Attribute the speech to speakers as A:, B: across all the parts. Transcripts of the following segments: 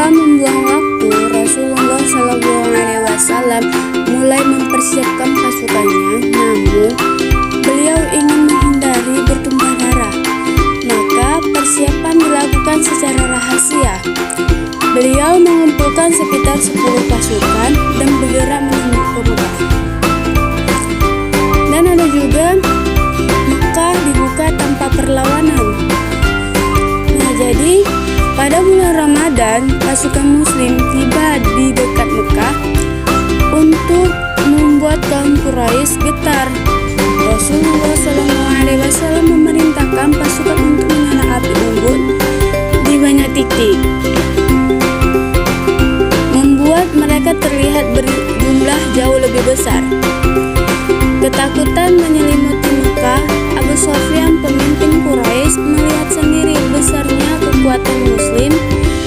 A: Tanpa membuang waktu, Rasulullah SAW mulai mempersiapkan pasukannya. Namun, beliau ingin menghindari bertumpah darah, maka persiapan dilakukan secara rahasia. Beliau mengumpulkan sekitar 10 pasukan dan bergerak menuju ke Mekah. Dan ada juga Mekah dibuka tanpa perlawanan. Nah, jadi pada bulan Ramadan, pasukan Muslim tiba di dekat Mekah untuk membuat kaum Quraisy getar. Rasulullah SAW memerintahkan pasukan untuk menyala api unggun di banyak titik, membuat mereka terlihat berjumlah jauh lebih besar. Ketakutan menyelimuti Mekah. Abu Sufyan, pemimpin Quraisy, melihat sendiri besarnya kekuatan Muslim.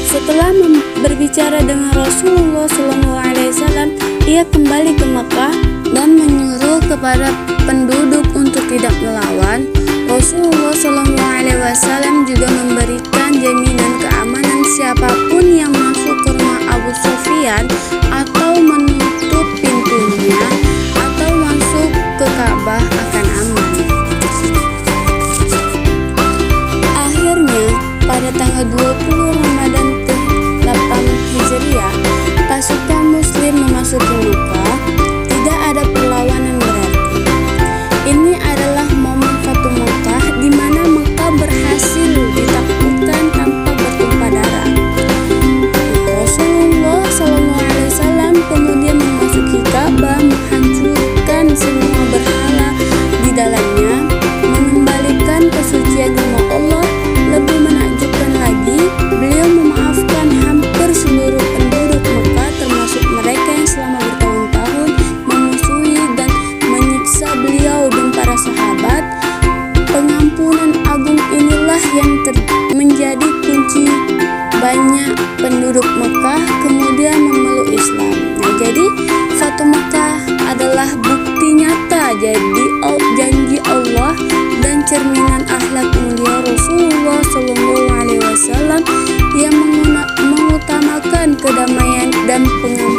A: Setelah berbicara dengan Rasulullah SAW, ia kembali ke Mekah dan menyuruh kepada penduduk untuk tidak melawan. Rasulullah SAW juga memberikan jaminan keamanan siapapun yang masuk ke rumah Abu Sufyan atau menutup pintunya atau masuk ke Ka'bah akan aman. Akhirnya, pada tanggal 20 Ramadan ke-8 Hijriah, pasukan Muslim memasuki Mekah. Tidak ada perlawanan berarti. Ini adalah momen Fatu Mekah, di mana Mekah berhasil ditaklukkan tanpa bertumpah darah. Rasulullah SAW kemudian memasuki Ka'bah, menghancurkan semua berhala di dalamnya, mengembalikan kesucian rumah Allah. Lebih menakjubkan lagi, beliau memaafkan hampir seluruh penduduk Mekah, termasuk mereka yang selama bertahun-tahun memusuhi dan menyiksa beliau dan para sahabat. Pengampunan agung inilah yang menjadi kunci banyak penduduk Mekah kemudian memeluk Islam. Nah, jadi Fatu Mekah adalah bukti nyata jadi janji Allah dan cerminan akhlak mulia Rasulullah SAW yang mengutamakan kedamaian dan pengampunan